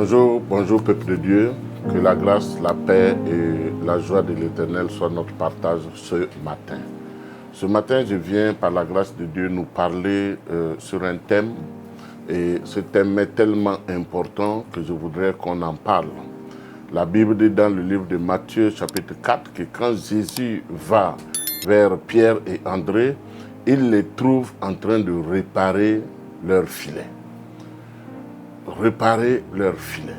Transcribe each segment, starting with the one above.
Bonjour, bonjour peuple de Dieu, que la grâce, la paix et la joie de l'Éternel soient notre partage ce matin. Ce matin, je viens par la grâce de Dieu nous parler sur un thème, et ce thème est tellement important que je voudrais qu'on en parle. La Bible dit dans le livre de Matthieu chapitre 4 que quand Jésus va vers Pierre et André, il les trouve en train de réparer leur filet. Réparer leur filet.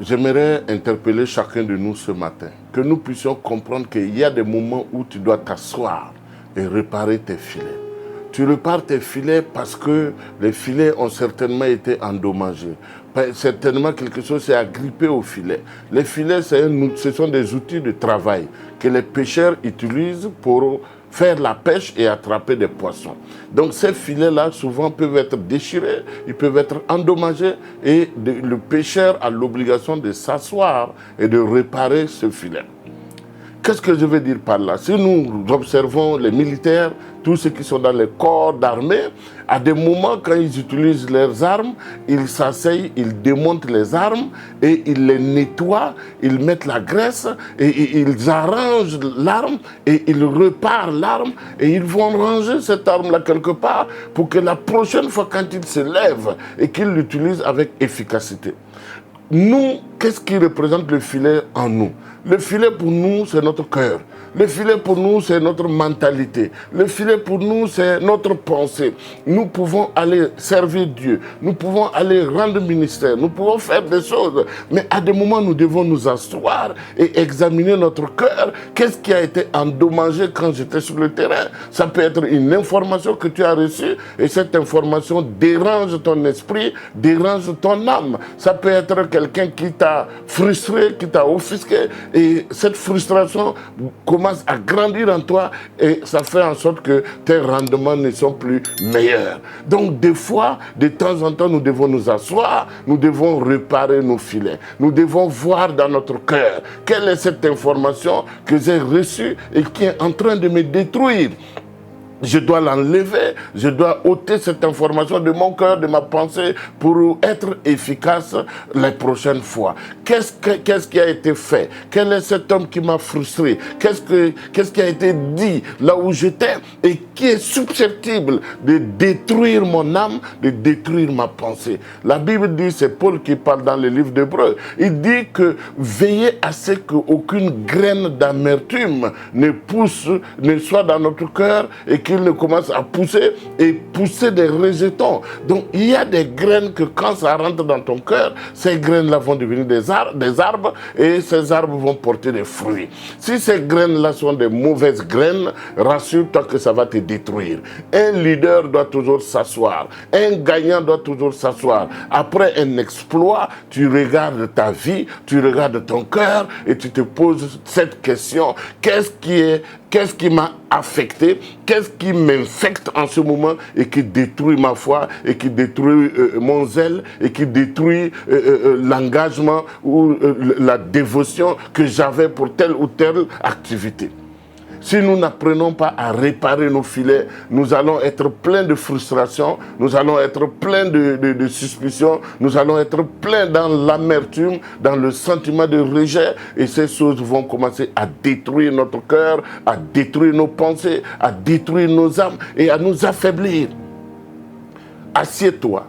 J'aimerais interpeller chacun de nous ce matin, que nous puissions comprendre qu'il y a des moments où tu dois t'asseoir et réparer tes filets. Tu répares tes filets parce que les filets ont certainement été endommagés. Certainement quelque chose s'est agrippé au filet. Les filets, ce sont des outils de travail que les pêcheurs utilisent pour faire la pêche et attraper des poissons. Donc ces filets-là, souvent, peuvent être déchirés, ils peuvent être endommagés et le pêcheur a l'obligation de s'asseoir et de réparer ce filet. Qu'est-ce que je veux dire par là? Si nous observons les militaires, tous ceux qui sont dans les corps d'armée, à des moments quand ils utilisent leurs armes, ils s'asseyent, ils démontent les armes et ils les nettoient, ils mettent la graisse et ils arrangent l'arme et ils réparent l'arme et ils vont ranger cette arme-là quelque part pour que la prochaine fois quand ils se lèvent et qu'ils l'utilisent avec efficacité. Nous, qu'est-ce qui représente le filet en nous? Le filet pour nous, c'est notre cœur. Le filet pour nous, c'est notre mentalité. Le filet pour nous, c'est notre pensée. Nous pouvons aller servir Dieu. Nous pouvons aller rendre ministère. Nous pouvons faire des choses. Mais à des moments, nous devons nous asseoir et examiner notre cœur. Qu'est-ce qui a été endommagé quand j'étais sur le terrain? Ça peut être une information que tu as reçue et cette information dérange ton esprit, dérange ton âme. Ça peut être quelqu'un qui t'a frustré, qui t'a offusqué et cette frustration commence à grandir en toi et ça fait en sorte que tes rendements ne sont plus meilleurs. Donc des fois, de temps en temps, nous devons nous asseoir, nous devons réparer nos filets. Nous devons voir dans notre cœur quelle est cette information que j'ai reçue et qui est en train de me détruire. Je dois l'enlever, je dois ôter cette information de mon cœur, de ma pensée, pour être efficace les prochaines fois. Qu'est-ce qui a été fait? Quel est cet homme qui m'a frustré? Qu'est-ce qui a été dit là où j'étais et qui est susceptible de détruire mon âme, de détruire ma pensée? La Bible dit, c'est Paul qui parle dans le livre d'Hébreux, il dit que veillez à ce qu'aucune graine d'amertume ne soit dans notre cœur et qu'il ne commence à pousser et pousser des rejetons. Donc il y a des graines que quand ça rentre dans ton cœur, ces graines-là vont devenir des arbres et ces arbres vont porter des fruits. Si ces graines-là sont des mauvaises graines, rassure-toi que ça va te détruire. Un leader doit toujours s'asseoir. Un gagnant doit toujours s'asseoir. Après un exploit, tu regardes ta vie, tu regardes ton cœur et tu te poses cette question. Qu'est-ce qui m'a affecté? Qu'est-ce qui m'infecte en ce moment et qui détruit ma foi et qui détruit mon zèle et qui détruit l'engagement ou la dévotion que j'avais pour telle ou telle activité? Si nous n'apprenons pas à réparer nos filets, nous allons être pleins de frustration, nous allons être pleins de suspicion, nous allons être pleins dans l'amertume, dans le sentiment de rejet, et ces choses vont commencer à détruire notre cœur, à détruire nos pensées, à détruire nos âmes et à nous affaiblir. Assieds-toi,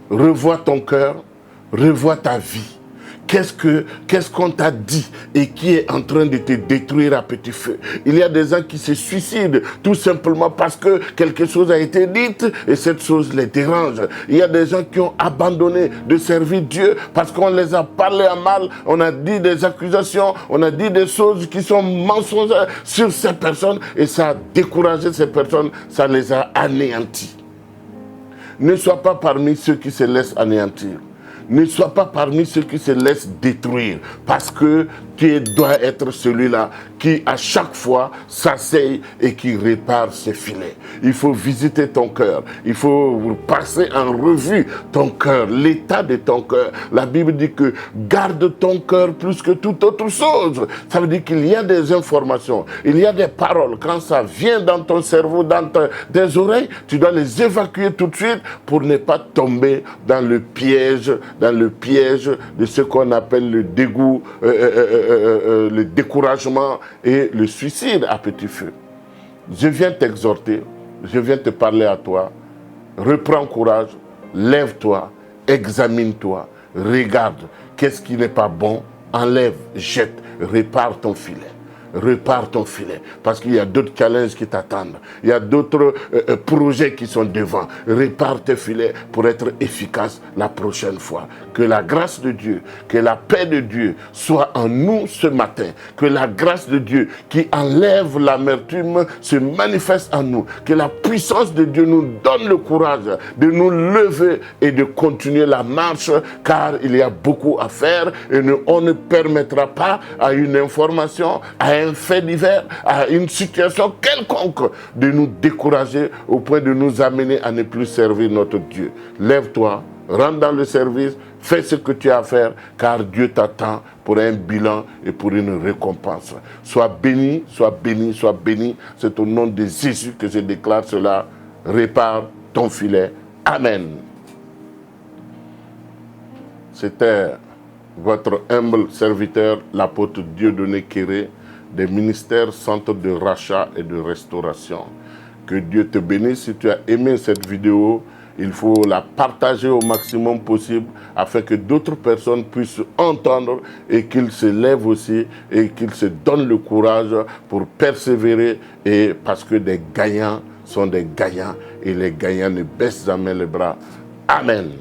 revois ton cœur, revois ta vie. Qu'est-ce qu'on t'a dit et qui est en train de te détruire à petit feu? Il y a des gens qui se suicident tout simplement parce que quelque chose a été dit et cette chose les dérange. Il y a des gens qui ont abandonné de servir Dieu parce qu'on les a parlé à mal, on a dit des accusations, on a dit des choses qui sont mensongères sur ces personnes et ça a découragé ces personnes, ça les a anéantis. Ne sois pas parmi ceux qui se laissent anéantir. Ne sois pas parmi ceux qui se laissent détruire parce que tu dois être celui-là qui, à chaque fois, s'asseye et qui répare ses filets. Il faut visiter ton cœur. Il faut passer en revue ton cœur, l'état de ton cœur. La Bible dit que garde ton cœur plus que toute autre chose. Ça veut dire qu'il y a des informations, il y a des paroles. Quand ça vient dans ton cerveau, dans tes oreilles, tu dois les évacuer tout de suite pour ne pas tomber dans le piège de ce qu'on appelle le dégoût, le découragement et le suicide à petit feu. Je viens t'exhorter, je viens te parler à toi. Reprends courage, lève-toi, examine-toi, regarde qu'est-ce qui n'est pas bon, enlève, jette, répare ton filet. Répare ton filet, parce qu'il y a d'autres challenges qui t'attendent. Il y a d'autres projets qui sont devant. Répare tes filets pour être efficace la prochaine fois. Que la grâce de Dieu, que la paix de Dieu soit en nous ce matin. Que la grâce de Dieu qui enlève l'amertume se manifeste en nous. Que la puissance de Dieu nous donne le courage de nous lever et de continuer la marche, car il y a beaucoup à faire et on ne permettra pas à une information, à un fait divers, à une situation quelconque de nous décourager au point de nous amener à ne plus servir notre Dieu. Lève-toi, rentre dans le service, fais ce que tu as à faire, car Dieu t'attend pour un bilan et pour une récompense. Sois béni, sois béni, sois béni. C'est au nom de Jésus que je déclare cela. Répare ton filet. Amen. C'était votre humble serviteur, l'apôtre Dieudonné Kéré, des ministères Centre de rachat et de restauration. Que Dieu te bénisse. Si tu as aimé cette vidéo, il faut la partager au maximum possible afin que d'autres personnes puissent entendre et qu'ils se lèvent aussi et qu'ils se donnent le courage pour persévérer, et parce que des gagnants sont des gagnants et les gagnants ne baissent jamais les bras. Amen.